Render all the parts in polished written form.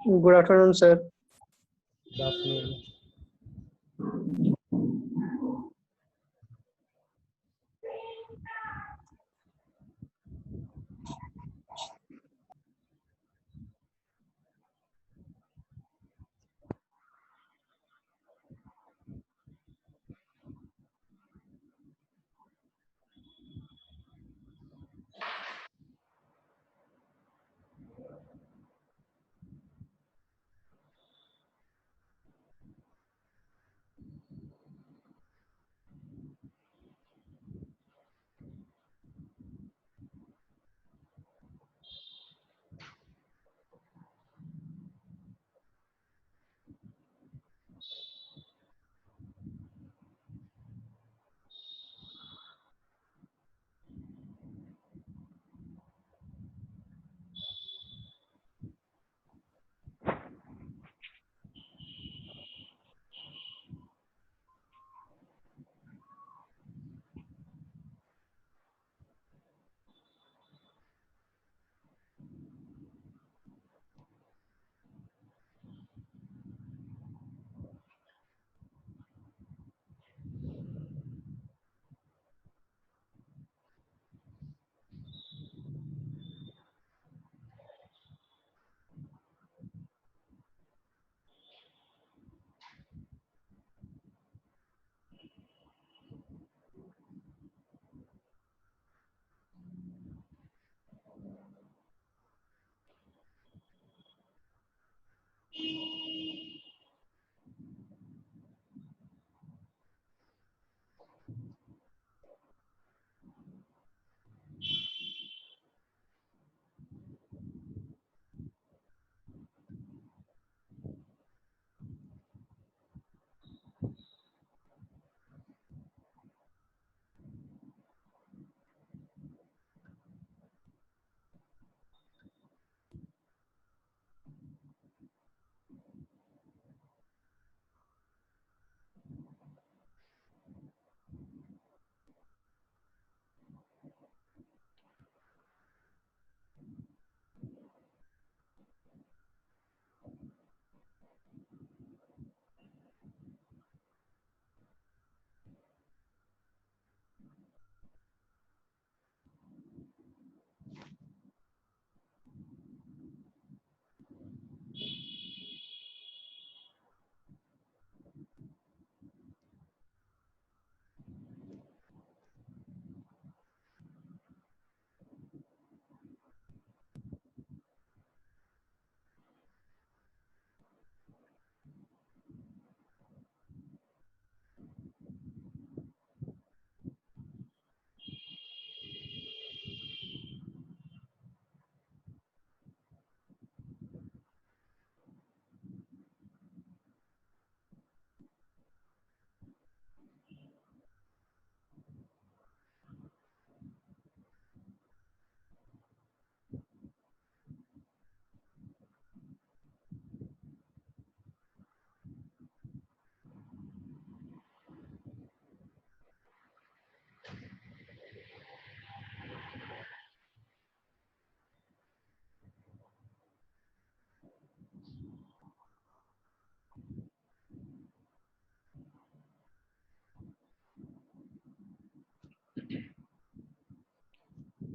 Good afternoon, sir. Good afternoon.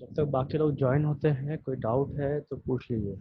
जब तक बाकी लोग ज्वाइन होते हैं, कोई डाउट है तो पूछ लीजिए।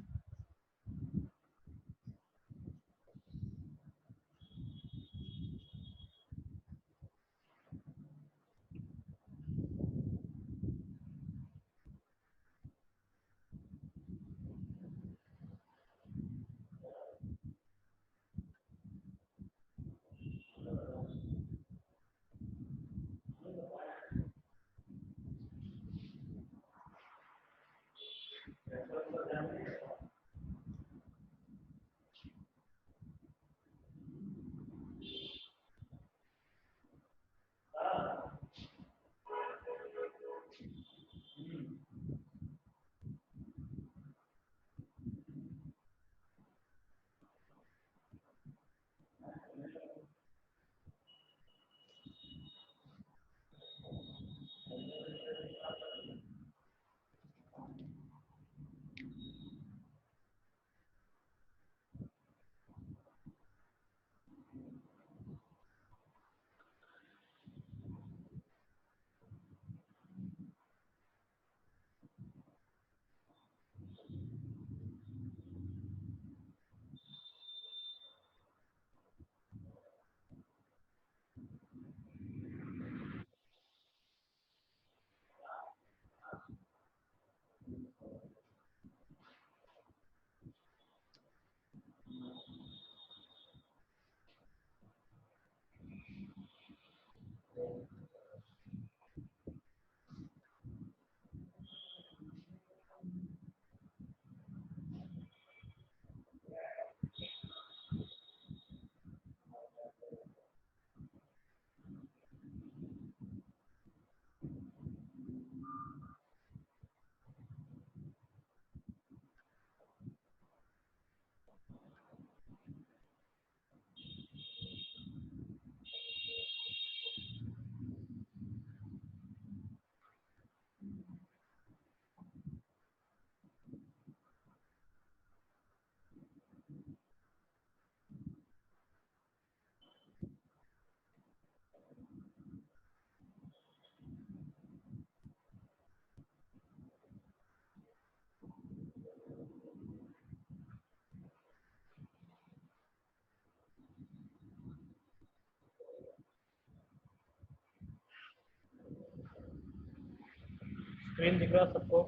स्क्रीन दिख रहा है सबको?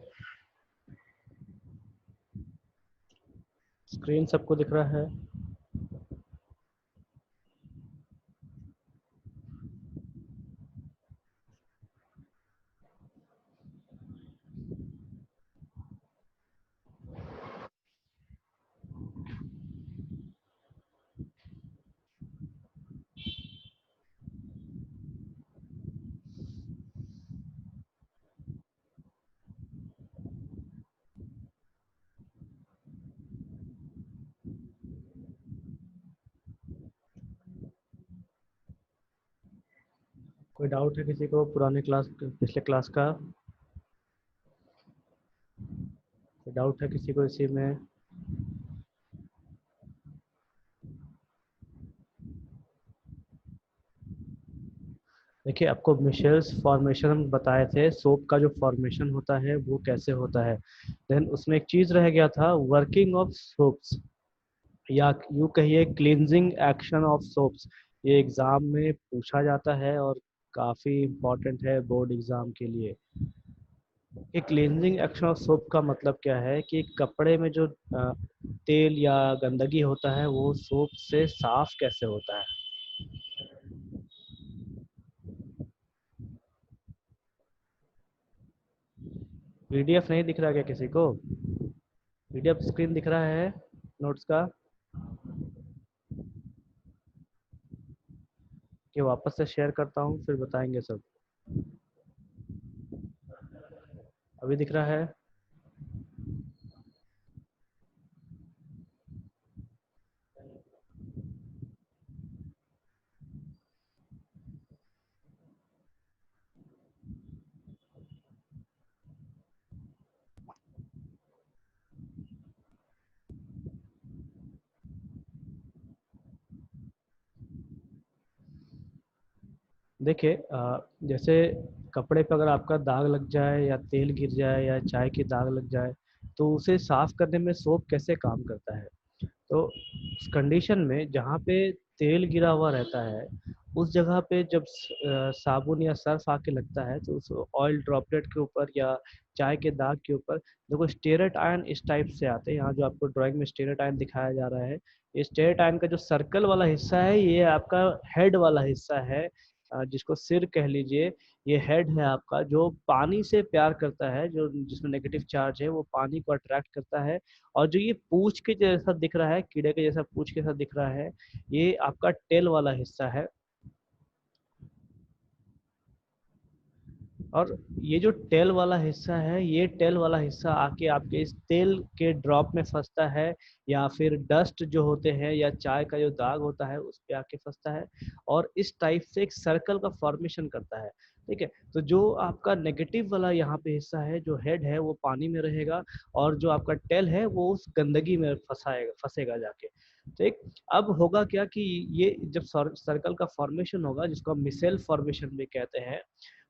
स्क्रीन सबको दिख रहा है? कोई डाउट है किसी को पुराने क्लास पिछले क्लास का? कोई डाउट है किसी को इसी में? देखिए, आपको मिशेल्स फॉर्मेशन हम बताए थे, सोप का जो फॉर्मेशन होता है वो कैसे होता है। देन उसमें एक चीज रह गया था, वर्किंग ऑफ सोप्स, या यूं कहिए क्लींजिंग एक्शन ऑफ सोप्स। ये एग्जाम में पूछा जाता है और काफी इम्पोर्टेंट है बोर्ड एग्जाम के लिए। एक क्लींजिंग एक्शन ऑफ सोप का मतलब क्या है कि कपड़े में जो तेल या गंदगी होता है वो सोप से साफ कैसे होता है। पीडीएफ नहीं दिख रहा क्या किसी को? पीडीएफ स्क्रीन दिख रहा है नोट्स का? कि वापस से शेयर करता हूँ फिर बताएंगे सब। अभी दिख रहा है? देखिए, जैसे कपड़े पर अगर आपका दाग लग जाए या तेल गिर जाए या चाय की दाग लग जाए तो उसे साफ करने में सोप कैसे काम करता है। तो उस कंडीशन में जहाँ पे तेल गिरा हुआ रहता है उस जगह पे जब साबुन या सर्फ आके लगता है तो उस ऑयल ड्रॉपलेट के ऊपर या चाय के दाग के ऊपर देखो स्टेरेट आयन इस टाइप से आते हैं। यहाँ जो आपको ड्राइंग में स्टेरेट आयन दिखाया जा रहा है, ये स्टेरेट आयन का जो सर्कल वाला हिस्सा है ये आपका हेड वाला हिस्सा है, जिसको सिर कह लीजिए। ये हेड है आपका जो पानी से प्यार करता है, जो जिसमें नेगेटिव चार्ज है वो पानी को अट्रैक्ट करता है। और जो ये पूंछ के जैसा दिख रहा है, कीड़े के जैसा पूंछ के जैसा दिख रहा है, ये आपका टेल वाला हिस्सा है। और ये जो टेल वाला हिस्सा है, ये टेल वाला हिस्सा आके आपके इस तेल के ड्रॉप में फंसता है, या फिर डस्ट जो होते हैं या चाय का जो दाग होता है उस पे आके फंसता है और इस टाइप से एक सर्कल का फॉर्मेशन करता है। ठीक है, तो जो आपका नेगेटिव वाला यहाँ पे हिस्सा है, जो हेड है वो पानी में रहेगा और जो आपका टेल है वो उस गंदगी में फंसेगा जाके। ठीक, अब होगा क्या कि ये जब सर्कल का फॉर्मेशन होगा जिसको हम मिसेल फॉर्मेशन भी कहते हैं,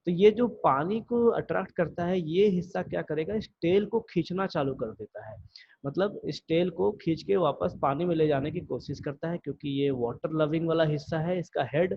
तो ये जो पानी को अट्रैक्ट करता है ये हिस्सा क्या करेगा, इस टेल को खींचना चालू कर देता है। मतलब इस टेल को खींच के वापस पानी में ले जाने की कोशिश करता है, क्योंकि ये वाटर लविंग वाला हिस्सा है इसका हेड।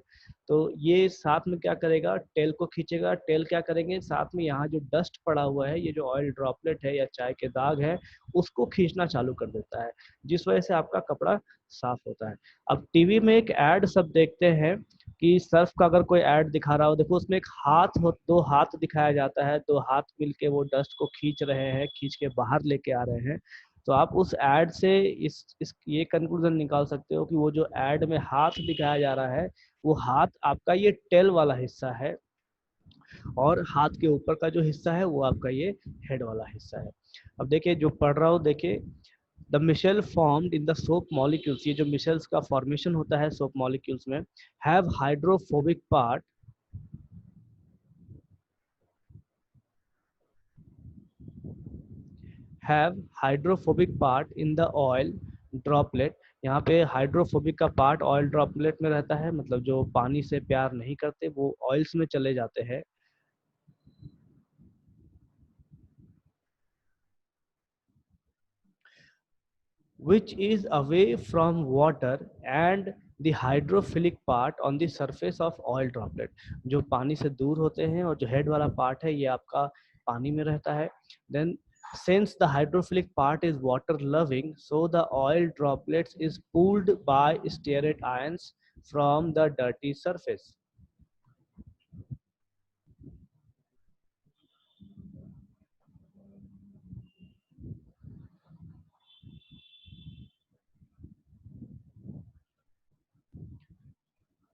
तो ये साथ में क्या करेगा, टेल को खींचेगा। टेल क्या करेंगे साथ में, यहाँ जो डस्ट पड़ा हुआ है, ये जो ऑयल ड्रॉपलेट है या चाय के दाग है, उसको खींचना चालू कर देता है, जिस वजह से आपका कपड़ा साफ होता है। अब टीवी में एक एड सब देखते हैं कि सर्फ का अगर कोई ऐड दिखा रहा हो, देखो उसमें एक हाथ हो, दो हाथ दिखाया जाता है, दो हाथ मिलके वो डस्ट को खींच रहे हैं, खींच के बाहर लेके आ रहे हैं। तो आप उस ऐड से इस ये कंक्लूजन निकाल सकते हो कि वो जो ऐड में हाथ दिखाया जा रहा है, वो हाथ आपका ये टेल वाला हिस्सा है, और हाथ के ऊपर का जो हिस्सा है वो आपका ये हेड वाला हिस्सा है। अब देखिए जो पढ़ रहा हो, देखिए the micelle formed in the soap molecules, ये जो मिशेल्स का फॉर्मेशन होता है सोप मॉलिक्यूल्स में, have hydrophobic part, have hydrophobic part in the oil droplet. यहाँ पे हाइड्रोफोबिक का पार्ट ऑयल ड्रॉपलेट में रहता है, मतलब जो पानी से प्यार नहीं करते वो ऑयल्स में चले जाते हैं। which is away from water, and the hydrophilic part on the surface of oil droplet, जो पानी से दूर होते हैं, और जो हेड वाला पार्ट है ये आपका पानी में रहता है। then since the hydrophilic part is water loving, so the oil droplets is pulled by stearate ions from the dirty surface।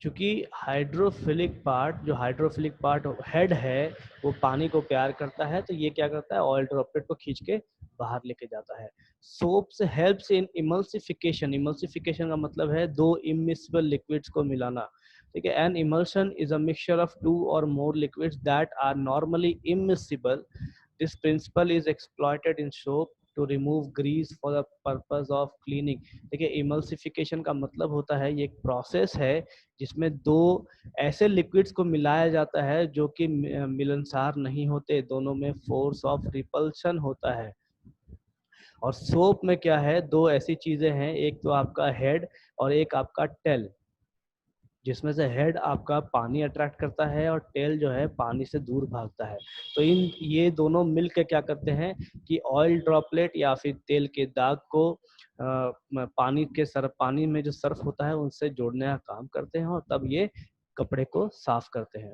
क्योंकि हाइड्रोफिलिक पार्ट हेड है, वो पानी को प्यार करता है, तो ये क्या करता है, ऑयल ड्रॉपलेट को खींच के बाहर लेके जाता है। Soaps helps in emulsification, emulsification का मतलब है दो इमिसिबल लिक्विड्स को मिलाना। ठीक है, an emulsion is a mixture of two or more liquids that are normally immiscible. This principle is exploited in soap to remove grease for the purpose of cleaning. देखिए emulsification का मतलब होता है, ये एक प्रोसेस है जिसमें दो ऐसे लिक्विड्स को मिलाया जाता है जो कि मिलनसार नहीं होते, दोनों में फोर्स ऑफ रिपल्शन होता है। और सोप में क्या है, दो ऐसी चीजें हैं, एक तो आपका हेड और एक आपका टेल, जिसमें से हेड आपका पानी अट्रैक्ट करता है और टेल जो है पानी से दूर भागता है। तो इन ये दोनों मिलकर क्या करते हैं कि ऑयल ड्रॉपलेट या फिर तेल के दाग को पानी में जो सर्फ होता है उनसे जोड़ने का काम करते हैं, और तब ये कपड़े को साफ करते हैं।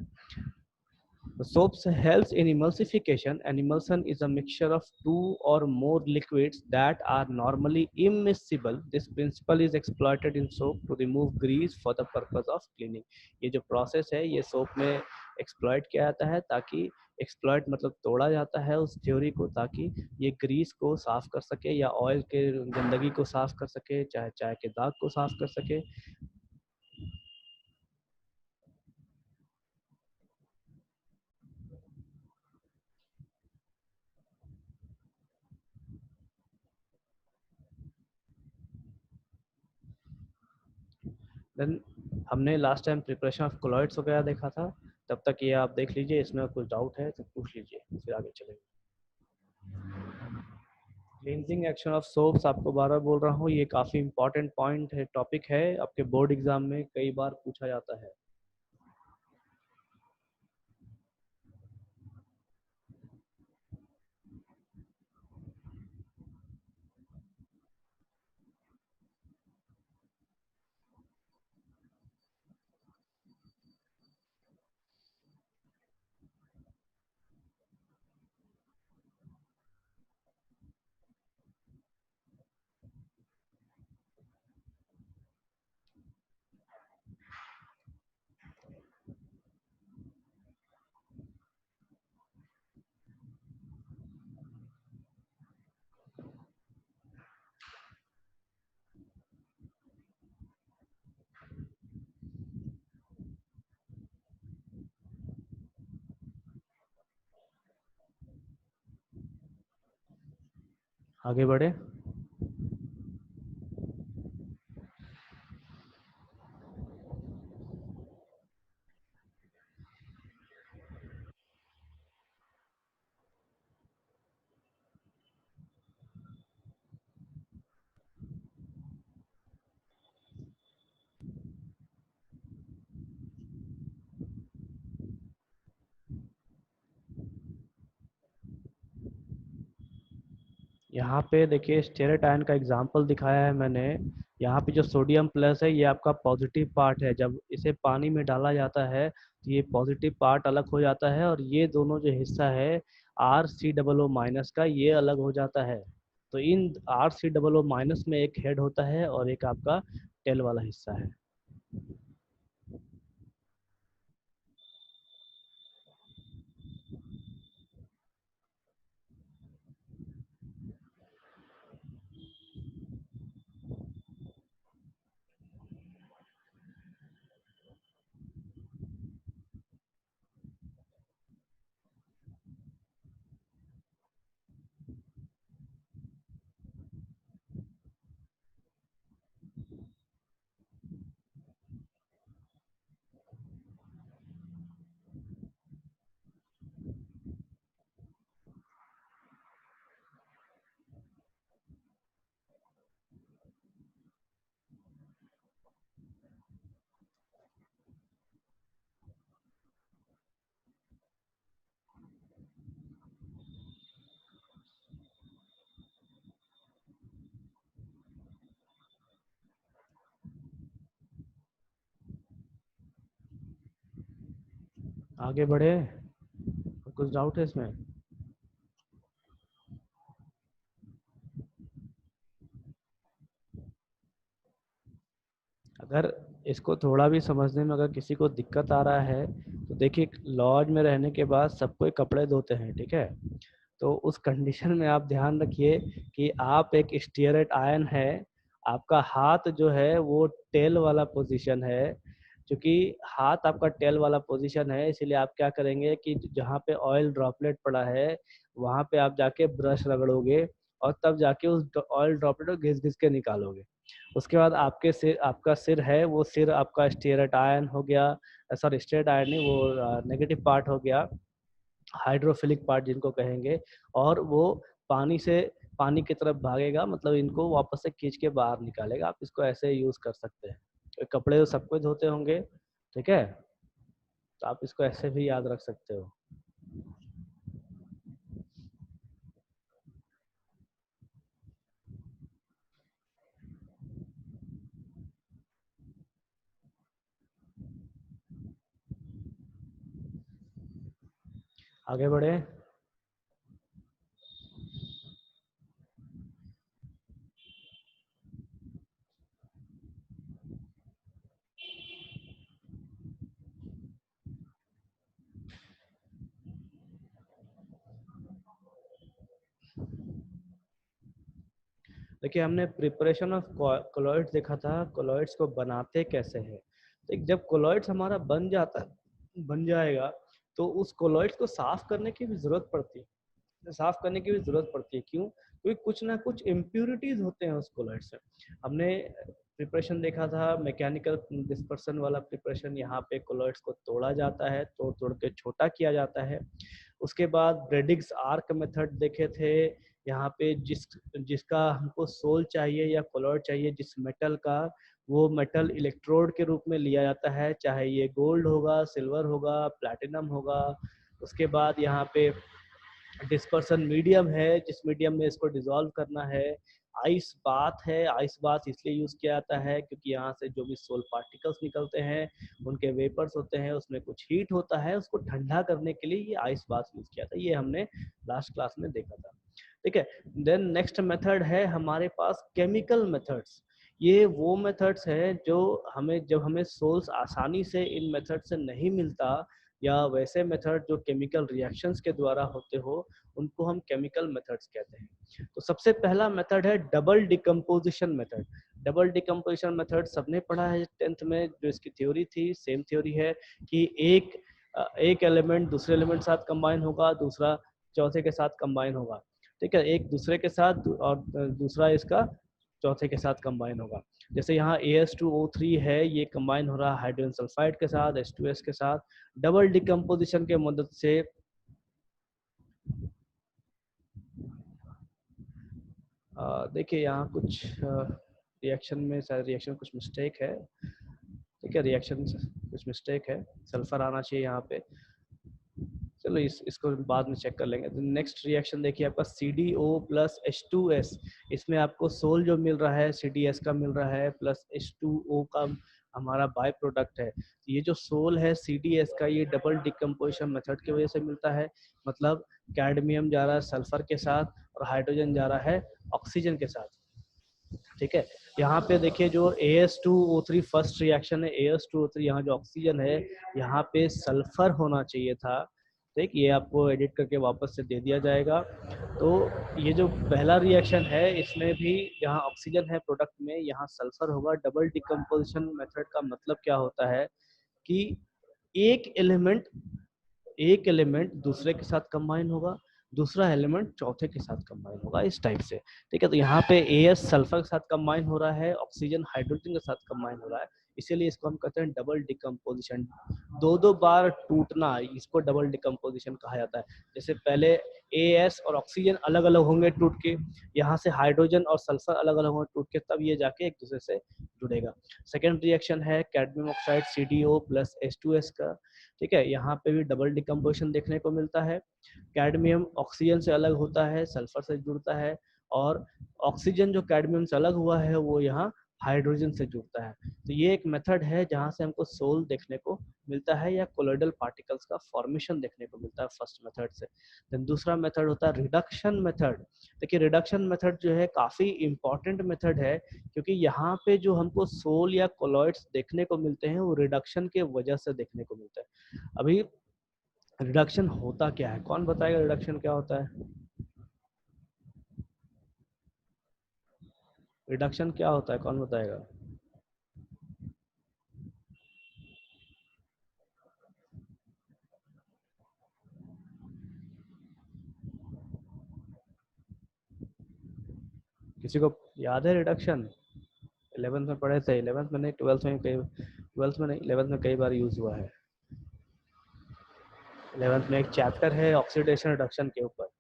The soaps helps in emulsification. An emulsion is a mixture of two or more liquids that are normally immiscible. This principle is exploited in soap to remove grease for the purpose of cleaning. ये जो process है ये soap में exploit किया जाता है, ताकि exploit मतलब तोड़ा जाता है उस थ्योरी को, ताकि ये ग्रीस को साफ कर सके या ऑयल के गंदगी को साफ कर सके, चाहे चाय के दाग को साफ कर सके। देन हमने last time preparation of colloids वगैरह देखा था, तब तक ये आप देख लीजिए, इसमें कुछ डाउट है तो पूछ लीजिए, फिर आगे चलेंगे। क्लींजिंग एक्शन ऑफ सोप्स, आपको बार बार बोल रहा हूँ, ये काफ़ी इंपॉर्टेंट पॉइंट है, टॉपिक है, आपके बोर्ड एग्जाम में कई बार पूछा जाता है। आगे बढ़े। यहाँ पे देखिए स्टेरेट आयन का एग्जाम्पल दिखाया है मैंने, यहाँ पे जो सोडियम प्लस है ये आपका पॉजिटिव पार्ट है। जब इसे पानी में डाला जाता है तो ये पॉजिटिव पार्ट अलग हो जाता है और ये दोनों जो हिस्सा है RCOO माइनस का ये अलग हो जाता है। तो इन RCOO माइनस में एक हेड होता है और एक आपका टेल वाला हिस्सा है। आगे बढ़े, कुछ डाउट है इसमें? अगर इसको थोड़ा भी समझने में अगर किसी को दिक्कत आ रहा है तो देखिए, लॉज में रहने के बाद सब कोई कपड़े धोते हैं, ठीक है? तो उस कंडीशन में आप ध्यान रखिए कि आप एक स्टीयरेट आयन है, आपका हाथ जो है वो टेल वाला पोजीशन है। क्योंकि हाथ आपका टेल वाला पोजीशन है, इसलिए आप क्या करेंगे कि जहाँ पे ऑयल ड्रॉपलेट पड़ा है वहाँ पे आप जाके ब्रश रगड़ोगे और तब जाके उस ऑयल ड्रॉपलेट को घिस घिस के निकालोगे। उसके बाद आपके सिर, आपका सिर है वो सिर आपका स्टीयरेट आयन हो गया, सॉरी स्टीयरेट आयन नहीं, वो नेगेटिव पार्ट हो गया, हाइड्रोफिलिक पार्ट जिनको कहेंगे। और वो पानी से पानी की तरफ भागेगा, मतलब इनको वापस से खींच के बाहर निकालेगा। आप इसको ऐसे यूज कर सकते हैं। तो कपड़े तो सबको धोते होंगे, ठीक है? तो आप इसको ऐसे भी याद रख सकते हो। आगे बढ़े। देखिए, हमने प्रिपरेशन ऑफ कोलॉइड्स देखा था, कोलॉइड्स को बनाते कैसे हैं। तो जब कोलॉइड्स हमारा बन जाएगा तो उस कोलॉइड्स को साफ करने की भी जरूरत पड़ती है। साफ करने की भी जरूरत पड़ती है, क्यों? क्योंकि कुछ ना कुछ इम्प्यूरिटीज होते हैं उस कोलॉइड से। हमने प्रिपरेशन देखा था मैकेनिकल डिस्पर्सन वाला प्रिपरेशन। यहाँ पे कोलॉइड्स को तोड़ा जाता है, तोड़ तोड़ के छोटा किया जाता है। उसके बाद ब्रेडिग्स आर्क मेथड देखे थे। यहाँ पे जिसका हमको सोल चाहिए या कोलॉइड चाहिए जिस मेटल का, वो मेटल इलेक्ट्रोड के रूप में लिया जाता है, चाहे ये गोल्ड होगा, सिल्वर होगा, प्लैटिनम होगा। उसके बाद यहाँ पे डिस्पर्सन मीडियम है, जिस मीडियम में इसको डिसॉल्व करना है। आइस बाथ है, आइस बाथ इसलिए यूज किया जाता है क्योंकि यहाँ से जो भी सोल पार्टिकल्स निकलते हैं, उनके वेपर्स होते हैं, उसमें कुछ हीट होता है, उसको ठंडा करने के लिए ये आइस बाथ यूज किया था। ये हमने लास्ट क्लास में देखा था, ठीक है? देन नेक्स्ट मेथड है हमारे पास केमिकल मेथड्स। ये वो मेथड्स है जो हमें, जब हमें सोल्स आसानी से इन मेथड से नहीं मिलता, या वैसे मेथड जो केमिकल रिएक्शंस के द्वारा होते हो, उनको हम केमिकल मेथड्स कहते हैं। तो सबसे पहला मेथड है double decomposition method. Double decomposition method सबने पढ़ा है 10th में, जो इसकी थ्योरी थी सेम थ्योरी है कि एक एलिमेंट दूसरे एलिमेंट के साथ कंबाइन होगा, दूसरा चौथे के साथ कंबाइन होगा, ठीक है? एक दूसरे के साथ और दूसरा इसका चौथे के साथ कंबाइन होगा। जैसे यहाँ AS2O3 है, ये कंबाइन हो रहा है हाइड्रोजन सल्फाइड के साथ, H2S के साथ। डबल डिकम्पोजिशन के मदद से देखिए यहाँ कुछ रिएक्शन में शायद रिएक्शन कुछ मिस्टेक है, ठीक है? रिएक्शन कुछ मिस्टेक है, सल्फर आना चाहिए यहाँ पे। चलो इसको बाद में चेक कर लेंगे। तो नेक्स्ट रिएक्शन देखिए आपका CdO प्लस H2S, इसमें आपको सोल जो मिल रहा है CdS का मिल रहा है प्लस H2O का हमारा बाय प्रोडक्ट है। ये जो सोल है CdS का ये डबल डिकम्पोजिशन मेथड की वजह से मिलता है, मतलब कैडमियम जा रहा है सल्फर के साथ और हाइड्रोजन जा रहा है ऑक्सीजन के साथ। ठीक है, यहाँ पे देखिए जो AS2O3 फर्स्ट रिएक्शन है, AS2O3 यहाँ जो ऑक्सीजन है यहाँ पे सल्फर होना चाहिए था। ठीक, ये आपको एडिट करके वापस से दे दिया जाएगा। तो ये जो पहला रिएक्शन है इसमें भी जहाँ ऑक्सीजन है प्रोडक्ट में, यहाँ सल्फर होगा। डबल डिकम्पोजिशन मेथड का मतलब क्या होता है कि एक एलिमेंट दूसरे के साथ कंबाइन होगा, दूसरा एलिमेंट चौथे के साथ कंबाइन होगा, इस टाइप से। ठीक है, तो यहाँ पे AS सल्फर के साथ कंबाइन हो रहा है, ऑक्सीजन हाइड्रोजन के साथ कंबाइन हो रहा है, इसीलिए इसको हम कहते हैं डबल डिकम्पोजिशन। दो बार टूटना, इसको डबल डिकम्पोजिशन कहा जाता है। जैसे पहले AS और ऑक्सीजन अलग अलग होंगे टूट के, यहाँ से हाइड्रोजन और सल्फर अलग अलग होंगे टूट के, तब ये जाके एक दूसरे से जुड़ेगा। सेकेंड रिएक्शन है cadmium oxide CdO plus H2S का। ठीक है, यहाँ पे भी डबल डिकम्पोजिशन देखने को मिलता है। कैडमियम ऑक्सीजन से अलग होता है, सल्फर से जुड़ता है, और ऑक्सीजन जो कैडमियम से अलग हुआ है वो यहाँ हाइड्रोजन से जुड़ता है। तो ये एक मेथड है जहाँ से हमको सोल देखने को मिलता है या कोलोइडल पार्टिकल्स का फॉर्मेशन देखने को मिलता है फर्स्ट मेथड से। देन दूसरा मेथड होता है रिडक्शन मेथड। देखिए रिडक्शन मेथड जो है काफी इंपॉर्टेंट मेथड है, क्योंकि यहाँ पे जो हमको सोल या कोलॉइड्स देखने को मिलते हैं वो रिडक्शन के वजह से देखने को मिलता है। अभी रिडक्शन होता क्या है, कौन बताएगा रिडक्शन क्या होता है? रिडक्शन क्या होता है, कौन बताएगा? किसी को याद है रिडक्शन? 11th में पढ़े थे, 11th में नहीं, 12th में नहीं, 11th में कई बार यूज हुआ है। 11th में एक चैप्टर है ऑक्सीडेशन रिडक्शन के ऊपर।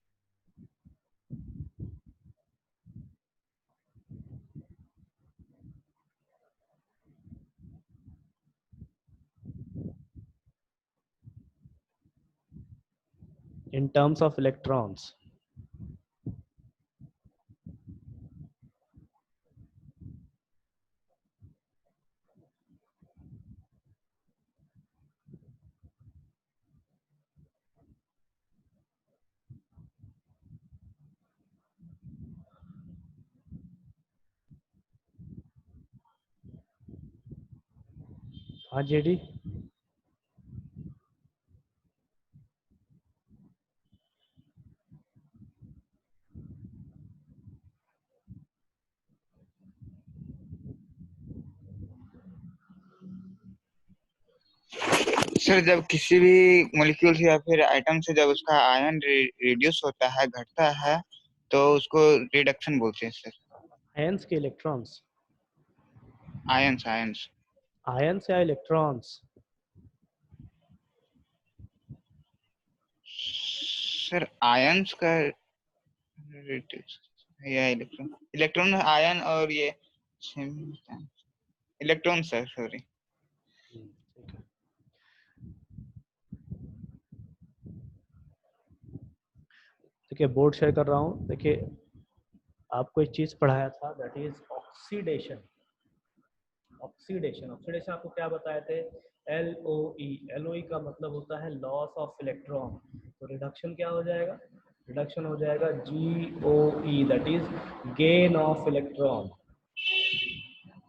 In terms of electrons. हाँ जेडी। सर जब किसी भी मॉलिक्यूल से या फिर आइटम से जब उसका आयन रिड्यूस होता है, घटता है, तो उसको रिडक्शन बोलते हैं सर। आयंस के इलेक्ट्रॉन्स? आयंस आयंस आयंस या इलेक्ट्रॉन्स? सर आयंस का reduce या इलेक्ट्रॉन, इलेक्ट्रॉन आयन और ये इलेक्ट्रॉन सर, सॉरी। देखिए बोर्ड शेयर कर रहा हूँ। देखिए आपको एक चीज पढ़ाया था, दैट इज ऑक्सीडेशन। ऑक्सीडेशन आपको क्या बताए थे? LOE का मतलब होता है लॉस ऑफ इलेक्ट्रॉन। तो रिडक्शन क्या हो जाएगा? रिडक्शन हो जाएगा GOE, that is gain of electron.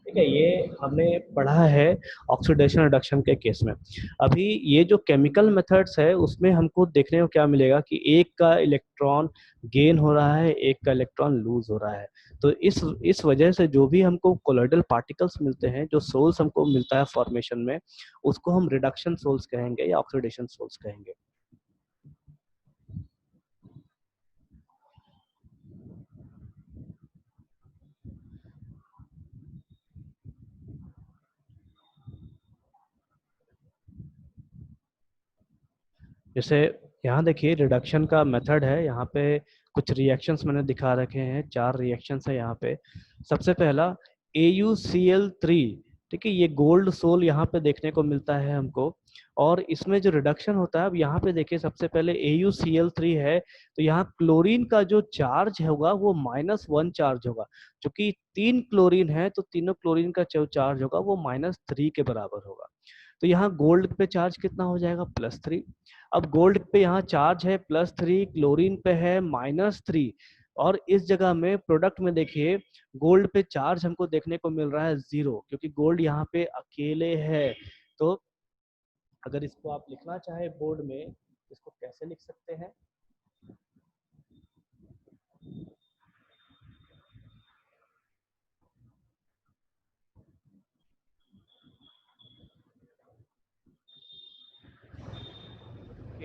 ठीक है, ये हमने पढ़ा है ऑक्सीडेशन रिडक्शन के केस में। अभी ये जो केमिकल मेथड्स है उसमें हमको देखने को क्या मिलेगा कि एक का इलेक्ट्रॉन गेन हो रहा है, एक का इलेक्ट्रॉन लूज हो रहा है। तो इस वजह से जो भी हमको कोलोइडल पार्टिकल्स मिलते हैं, जो सोल्स हमको मिलता है फॉर्मेशन में, उसको हम रिडक्शन सोल्स कहेंगे या ऑक्सीडेशन सोल्स कहेंगे। जैसे यहाँ देखिए रिडक्शन का मेथड है, यहाँ पे कुछ रिएक्शंस मैंने दिखा रखे हैं, 4 रिएक्शंस है यहाँ पे। सबसे पहला AuCl3। ठीक है, ये गोल्ड सोल यहाँ पे देखने को मिलता है हमको। और इसमें जो रिडक्शन होता है, अब यहाँ पे देखिए सबसे पहले AuCl3 है, तो यहाँ क्लोरीन का जो चार्ज होगा वो -1 चार्ज होगा। क्योंकि 3 क्लोरीन है तो तीनों क्लोरीन का जो चार्ज होगा वो -3 के बराबर होगा। तो यहाँ गोल्ड पे चार्ज कितना हो जाएगा, +3। अब गोल्ड पे यहाँ चार्ज है +3, क्लोरीन पे है -3, और इस जगह में प्रोडक्ट में देखिए गोल्ड पे चार्ज हमको देखने को मिल रहा है 0, क्योंकि गोल्ड यहाँ पे अकेले है। तो अगर इसको आप लिखना चाहे बोर्ड में, इसको कैसे लिख सकते हैं?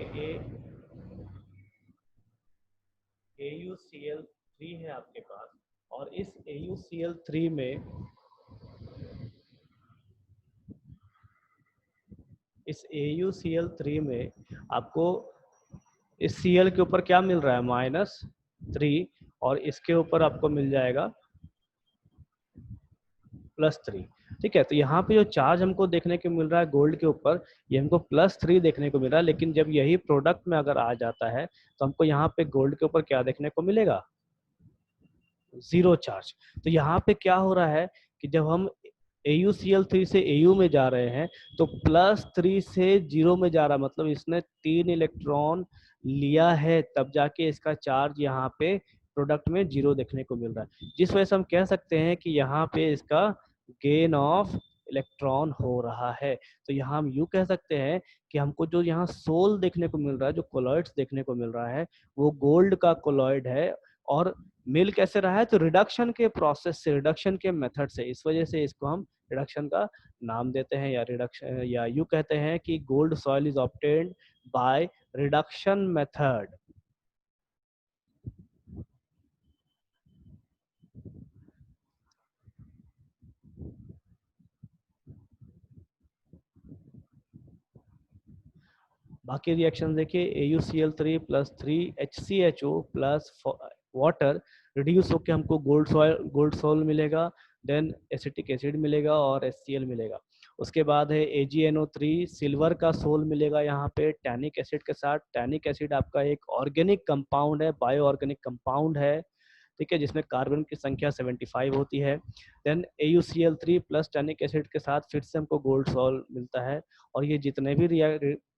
ए AuCl3 है आपके पास, और इस AuCl3 में, इस AuCl3 में आपको इस Cl के ऊपर क्या मिल रहा है, -3, और इसके ऊपर आपको मिल जाएगा +3। ठीक है, तो यहाँ पे जो चार्ज हमको देखने को मिल रहा है गोल्ड के ऊपर, ये हमको +3 देखने को मिल रहा है, लेकिन जब यही प्रोडक्ट में अगर आ जाता है तो हमको यहाँ पे गोल्ड के ऊपर क्या देखने को मिलेगा, 0 चार्ज। तो यहाँ पे क्या हो रहा है कि जब हम AuCl3 से Au में जा रहे हैं तो +3 से 0 में जा रहा है, मतलब इसने 3 इलेक्ट्रॉन लिया है, तब जाके इसका चार्ज यहाँ पे प्रोडक्ट में 0 देखने को मिल रहा है। जिस वजह से हम कह सकते हैं कि यहाँ पे इसका गेन ऑफ इलेक्ट्रॉन हो रहा है। तो यहाँ हम यूं कह सकते हैं कि हमको जो यहाँ सोल देखने को मिल रहा है, जो कोलॉइड्स देखने को मिल रहा है, वो गोल्ड का कोलॉइड है। और मिल कैसे रहा है, तो रिडक्शन के प्रोसेस से, रिडक्शन के मेथड से, इस वजह से इसको हम रिडक्शन का नाम देते हैं, या रिडक्शन, या यूं कहते हैं कि gold soil is obtained by reduction method. बाकी रिएक्शन देखिए, AuCl3 plus 3HCHO plus water reduce होकर हमको गोल्ड सोल मिलेगा, देन एसिटिक एसिड मिलेगा और HCl मिलेगा। उसके बाद है AgNO3, सिल्वर का सोल मिलेगा यहाँ पे टैनिक एसिड के साथ। टैनिक एसिड आपका एक ऑर्गेनिक कंपाउंड है, बायो ऑर्गेनिक कंपाउंड है, ठीक है, जिसमें कार्बन की संख्या 75 होती है। Then AuCl3 plus tannic acid के साथ फिर से हमको गोल्ड सॉल्ट मिलता है। और ये जितने भी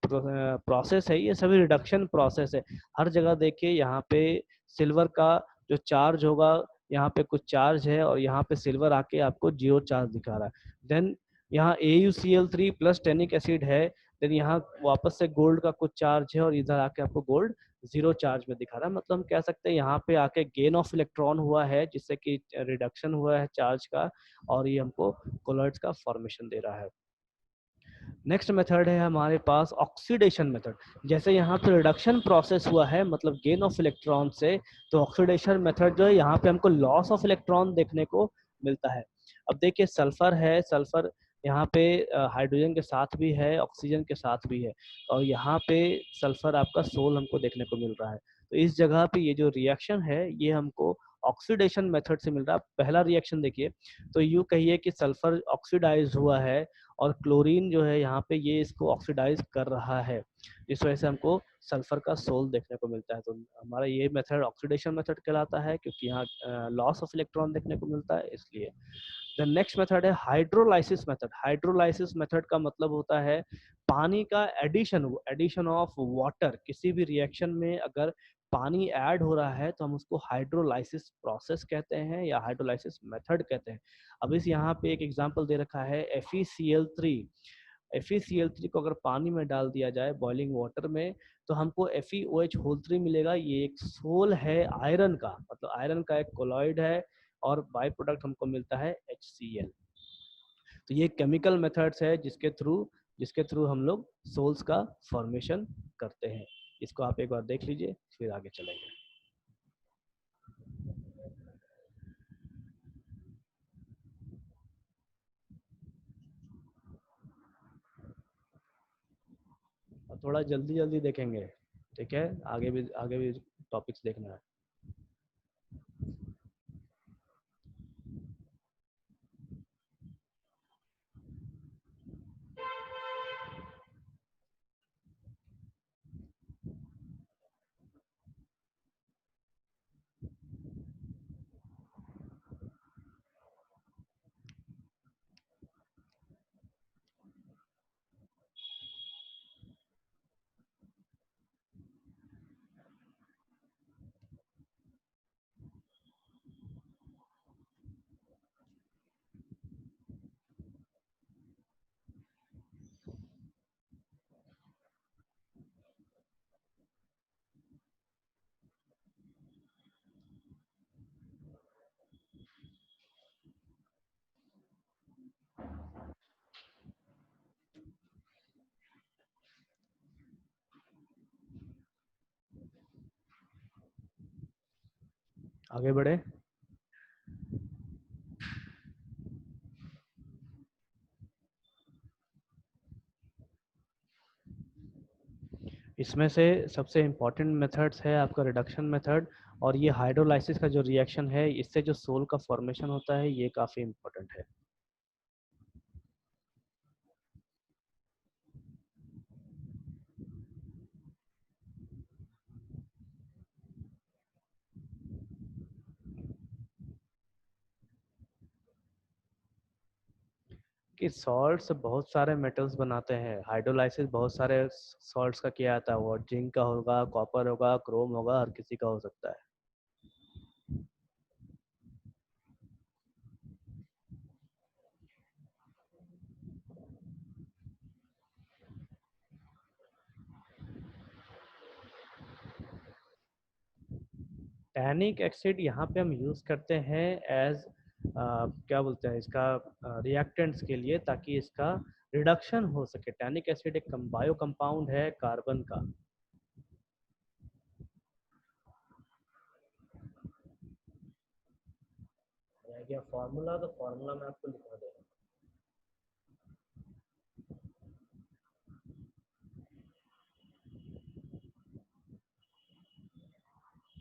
प्रोसेस है, ये सभी रिडक्शन प्रोसेस है। हर जगह देखिए यहाँ पे सिल्वर का जो चार्ज होगा, यहाँ पे कुछ चार्ज है और यहाँ पे सिल्वर आके आपको 0 चार्ज दिखा रहा है। देन यहाँ AuCl3 प्लस टैनिक एसिड है, देन यहाँ वापस से गोल्ड का कुछ चार्ज है और इधर आके आपको गोल्ड 0 चार्ज में दिखा रहा है। मतलब हम कह सकते हैं यहाँ पे आके गेन ऑफ इलेक्ट्रॉन हुआ है, जिससे कि रिडक्शन हुआ है चार्ज का, और ये हमको कोलॉइड्स का फॉर्मेशन दे रहा है। नेक्स्ट मेथड है हमारे पास ऑक्सीडेशन मेथड। जैसे यहाँ पे रिडक्शन प्रोसेस हुआ है, मतलब गेन ऑफ इलेक्ट्रॉन से, तो ऑक्सीडेशन मेथड जो है, यहाँ पे हमको लॉस ऑफ इलेक्ट्रॉन देखने को मिलता है। अब देखिए सल्फर है, सल्फर यहाँ पे हाइड्रोजन के साथ भी है, ऑक्सीजन के साथ भी है, और यहाँ पे सल्फर आपका सोल हमको देखने को मिल रहा है। तो इस जगह पे ये जो रिएक्शन है, ये हमको ऑक्सीडेशन मेथड से मिल रहा है। पहला रिएक्शन देखिए, तो यूँ कहिए कि सल्फर ऑक्सीडाइज हुआ है और क्लोरीन जो है यहाँ पे ये इसको ऑक्सीडाइज कर रहा है, जिस वजह से हमको सल्फर का सोल देखने को मिलता है। तो हमारा ये मेथड ऑक्सीडेशन मेथड कहलाता है, क्योंकि यहाँ लॉस ऑफ इलेक्ट्रॉन देखने को मिलता है, इसलिए। द नेक्स्ट मेथड है हाइड्रोलाइसिस मेथड। हाइड्रोलाइसिस मेथड का मतलब होता है पानी का एडिशन, एडिशन ऑफ वाटर। किसी भी रिएक्शन में अगर पानी ऐड हो रहा है तो हम उसको हाइड्रोलाइसिस प्रोसेस कहते हैं या हाइड्रोलाइसिस मेथड कहते हैं। अब इस यहाँ पे एक एग्जांपल दे रखा है FeCl3। FeCl3 को अगर पानी में डाल दिया जाए बॉइलिंग वाटर में, तो हमको FeOH3 मिलेगा। ये एक सोल है आयरन का, मतलब आयरन का एक कोलॉइड है, और बाय प्रोडक्ट हमको मिलता है HCl। तो ये केमिकल मेथड्स है जिसके थ्रू हम लोग सोल्स का फॉर्मेशन करते हैं। इसको आप एक बार देख लीजिए, फिर आगे चलेंगे। और थोड़ा जल्दी जल्दी देखेंगे, ठीक है, आगे भी टॉपिक्स देखना है। आगे बढ़े। इसमें से सबसे इम्पोर्टेंट मेथड्स है आपका रिडक्शन मेथड, और ये हाइड्रोलाइसिस का जो रिएक्शन है इससे जो सोल का फॉर्मेशन होता है ये काफ़ी इम्पोर्टेंट है। कि सॉल्ट्स बहुत सारे मेटल्स बनाते हैं, हाइड्रोलाइसिस बहुत सारे सॉल्ट्स का किया जाता है, वो जिंक का होगा, कॉपर होगा, क्रोम होगा, हर किसी का हो सकता है। टैनिक एसिड यहाँ पे हम यूज़ करते हैं एज क्या बोलते हैं इसका, रिएक्टेंट्स के लिए, ताकि इसका रिडक्शन हो सके। टैनिक एसिड एक बायो कंपाउंड है कार्बन का। रह गया फार्मूला, तो फार्मूला मैं आपको लिखा दे रहा हूँ।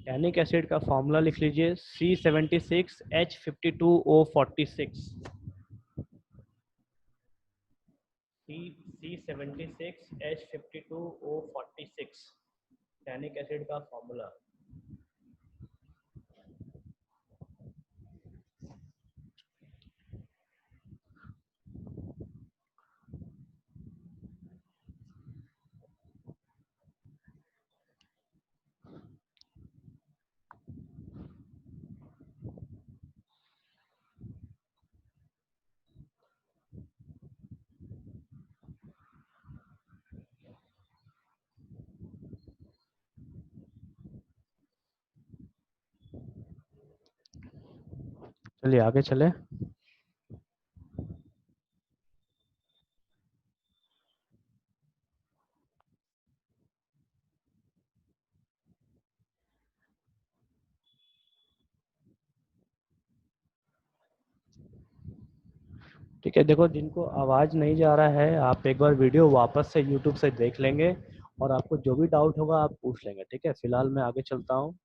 टैनिक एसिड का फार्मूला लिख लीजिए, C76H52O46। C76H52O46 टैनिक एसिड का फार्मूला। चलिए आगे चले। ठीक है, देखो जिनको आवाज़ नहीं जा रहा है आप एक बार वीडियो वापस से यूट्यूब से देख लेंगे, और आपको जो भी डाउट होगा आप पूछ लेंगे। ठीक है, फिलहाल मैं आगे चलता हूँ।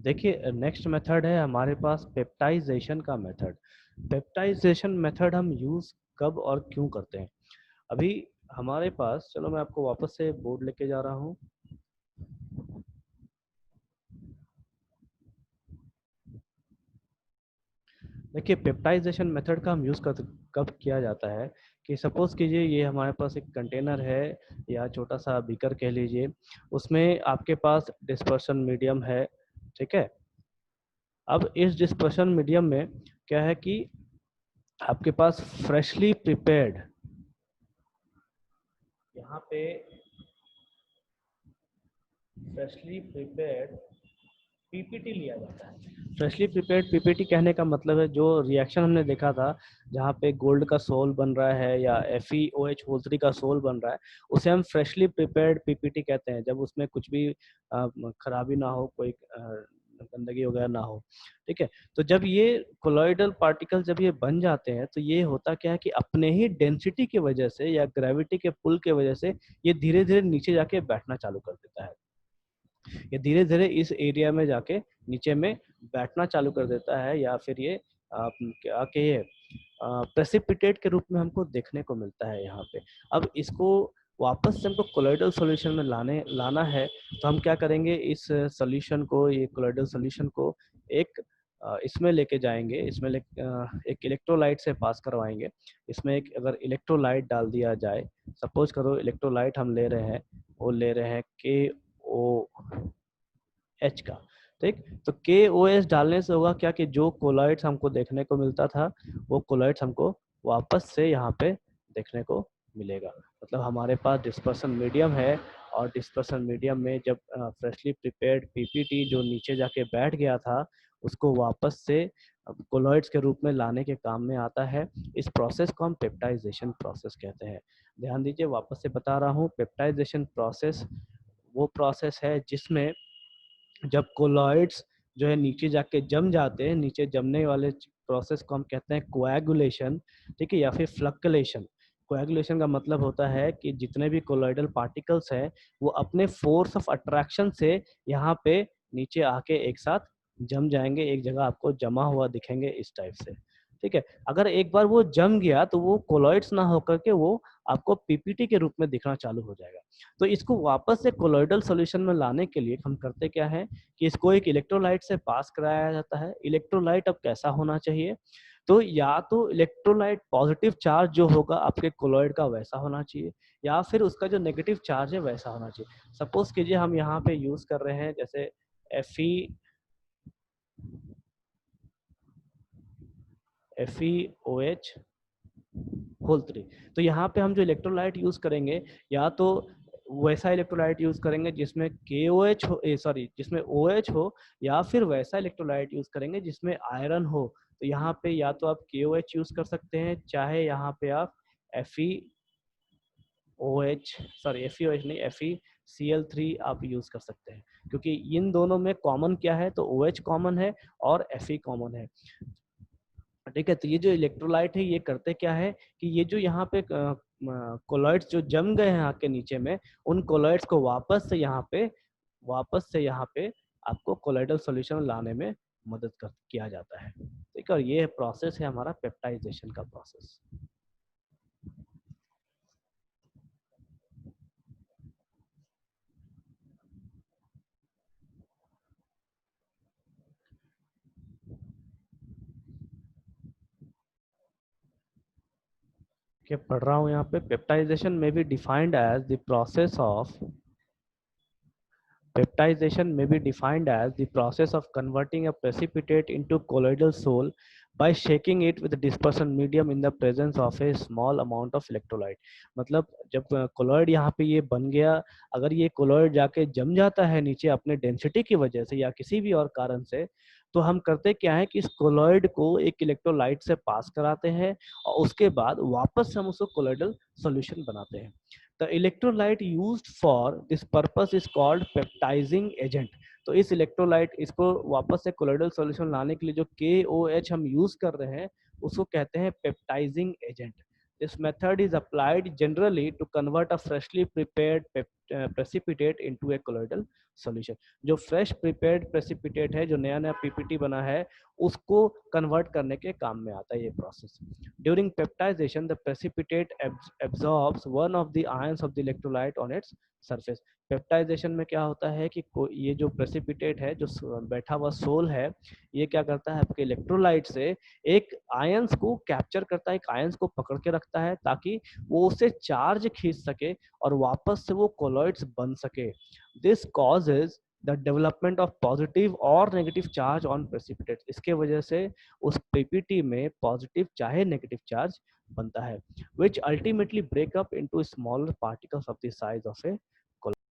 देखिए नेक्स्ट मेथड है हमारे पास पेप्टाइजेशन का मेथड। पेप्टाइजेशन मेथड हम यूज़ कब और क्यों करते हैं? अभी हमारे पास, चलो मैं आपको वापस से बोर्ड लेके जा रहा हूँ। देखिए पेप्टाइजेशन मेथड का हम यूज़ कर कब किया जाता है कि सपोज कीजिए ये हमारे पास एक कंटेनर है या छोटा सा बीकर कह लीजिए, उसमें आपके पास डिस्पर्शन मीडियम है। ठीक है, अब इस डिस्पर्शन मीडियम में क्या है कि आपके पास फ्रेशली प्रिपेयर्ड, यहाँ पे फ्रेशली प्रिपेयर्ड पीपीटी लिया जाता है। फ्रेशली प्रिपेयर्ड पीपीटी कहने का मतलब है जो रिएक्शन हमने देखा था जहाँ पे गोल्ड का सोल बन रहा है या FeOH3 का सोल बन रहा है, उसे हम फ्रेशली प्रिपेयर्ड पीपीटी कहते हैं, जब उसमें कुछ भी खराबी ना हो, कोई गंदगी वगैरह ना हो। ठीक है, तो जब ये कोलॉइडल पार्टिकल जब ये बन जाते हैं तो ये होता क्या है कि अपने ही डेंसिटी की वजह से या ग्रेविटी के पुल के वजह से ये धीरे धीरे नीचे जाके बैठना चालू कर देता है। ये धीरे धीरे इस एरिया में जाके नीचे में बैठना चालू कर देता है, या फिर ये क्या कि ये प्रेसिपिटेट के रूप में हमको देखने को मिलता है यहाँ पे। अब इसको वापस से हमको कोलोइडल सॉल्यूशन में लाना है, तो हम क्या करेंगे, इस सॉल्यूशन को, ये कोलोइडल सॉल्यूशन को एक इसमें लेके जाएंगे, इसमें एक इलेक्ट्रोलाइट से पास करवाएंगे। इसमें एक अगर इलेक्ट्रोलाइट डाल दिया जाए, सपोज करो इलेक्ट्रोलाइट हम ले रहे हैं, वो ले रहे हैं KOH का। ठीक, तो KOH डालने से होगा क्या कि जो कोलॉइड्स हमको देखने को मिलता था वो कोलॉइड्स हमको वापस से यहाँ पे देखने को मिलेगा। मतलब हमारे पास डिस्पर्सन मीडियम है, और डिस्पर्सन मीडियम में जब फ्रेशली प्रिपेयर्ड पीपीटी जो नीचे जाके बैठ गया था उसको वापस से कोलॉइड्स के रूप में लाने के काम में आता है। इस प्रोसेस को हम पेप्टाइजेशन प्रोसेस कहते हैं। ध्यान दीजिए, वापस से बता रहा हूँ, पेप्टाइजेशन प्रोसेस वो प्रोसेस है जिसमें जब कोलॉइड्स जो है नीचे जाके जम जाते हैं, नीचे जमने वाले प्रोसेस को हम कहते हैं कोएगुलेशन, ठीक है, या फिर फ्लक्लेशन। कोएगुलेशन का मतलब होता है कि जितने भी कोलॉइडल पार्टिकल्स हैं वो अपने फोर्स ऑफ अट्रैक्शन से यहाँ पे नीचे आके एक साथ जम जाएंगे, एक जगह आपको जमा हुआ दिखेंगे इस टाइप से, ठीक है। अगर एक बार वो जम गया तो वो कोलॉइड्स ना होकर के वो आपको पीपीटी के रूप में दिखना चालू हो जाएगा। तो इसको वापस से कोलॉइडल सॉल्यूशन में लाने के लिए हम करते क्या है कि इसको एक इलेक्ट्रोलाइट से पास कराया जाता है। इलेक्ट्रोलाइट अब कैसा होना चाहिए, तो या तो इलेक्ट्रोलाइट पॉजिटिव चार्ज जो होगा आपके कोलॉइड का वैसा होना चाहिए, या फिर उसका जो नेगेटिव चार्ज है वैसा होना चाहिए। सपोज कीजिए हम यहाँ पे यूज कर रहे हैं जैसे FeOH होल 3। तो यहाँ पे हम जो इलेक्ट्रोलाइट यूज करेंगे, या तो वैसा इलेक्ट्रोलाइट यूज करेंगे जिसमें KOH हो, सॉरी जिसमें OH हो, या फिर वैसा इलेक्ट्रोलाइट यूज करेंगे जिसमें आयरन हो। तो यहाँ पे या तो आप KOH यूज कर सकते हैं, चाहे यहाँ पे आप FeOH नहीं, FeCl3 आप यूज कर सकते हैं, क्योंकि इन दोनों में कॉमन क्या है, तो OH कॉमन है और Fe कॉमन है, ठीक है। तो ये जो इलेक्ट्रोलाइट है ये करते क्या है कि ये जो यहाँ पे कोलॉइड्स जो जम गए हैं आके नीचे में, उन कोलॉइड्स को वापस से यहाँ पे आपको कोलॉइडल सॉल्यूशन लाने में मदद कर किया जाता है, ठीक है। और ये प्रोसेस है हमारा पेप्टाइजेशन का प्रोसेस। क्या पढ़ रहा हूँ यहाँ पे, पेप्टाइजेशन में be defined as the process of Peptidation may be defined as the process of converting a precipitate into colloidal sol by shaking it with a dispersion medium in the presence of a small amount of electrolyte। मतलब जब colloid यहाँ पे ये बन गया, अगर ये colloid जाके जम जाता है नीचे अपने डेंसिटी की वजह से या किसी भी और कारण से, तो हम करते क्या है कि इस कोलॉइड को एक इलेक्ट्रोलाइट से पास कराते हैं और उसके बाद वापस से हम उसको कोलॉइडल सॉल्यूशन बनाते हैं। The electrolyte used for this purpose is called peptizing agent। तो इस इलेक्ट्रोलाइट इसको वापस से कोलोइडल सॉल्यूशन लाने के लिए जो KOH हम यूज कर रहे हैं उसको कहते हैं peptising agent. This method is applied generally to convert a freshly prepared precipitate into a colloidal solution। जो फ्रेश प्रिपेयर्ड प्रेसिपिटेट है, जो नया नया पीपीटी बना है, उसको कन्वर्ट करने के काम में आता है ये process. During peptization, the precipitate absorbs one of the ions of the electrolyte on its surface। Peptization में क्या होता है कि ये जो प्रेसिपिटेट है, जो बैठा हुआ सोल है, ये क्या करता है आपके इलेक्ट्रोलाइट से एक आयंस को कैप्चर करता है, एक आयंस को पकड़ के रखता है ताकि वो उससे चार्ज खींच सके और वापस से वो कोलॉइड्स बन सके। This causes the development of positive और नेगेटिव चार्ज ऑन प्रेसिपिटेट। इसके वजह से उस पीपीटी में पॉजिटिव चाहे नेगेटिव चार्ज बनता है, which ultimately break up into smaller particles of the size of a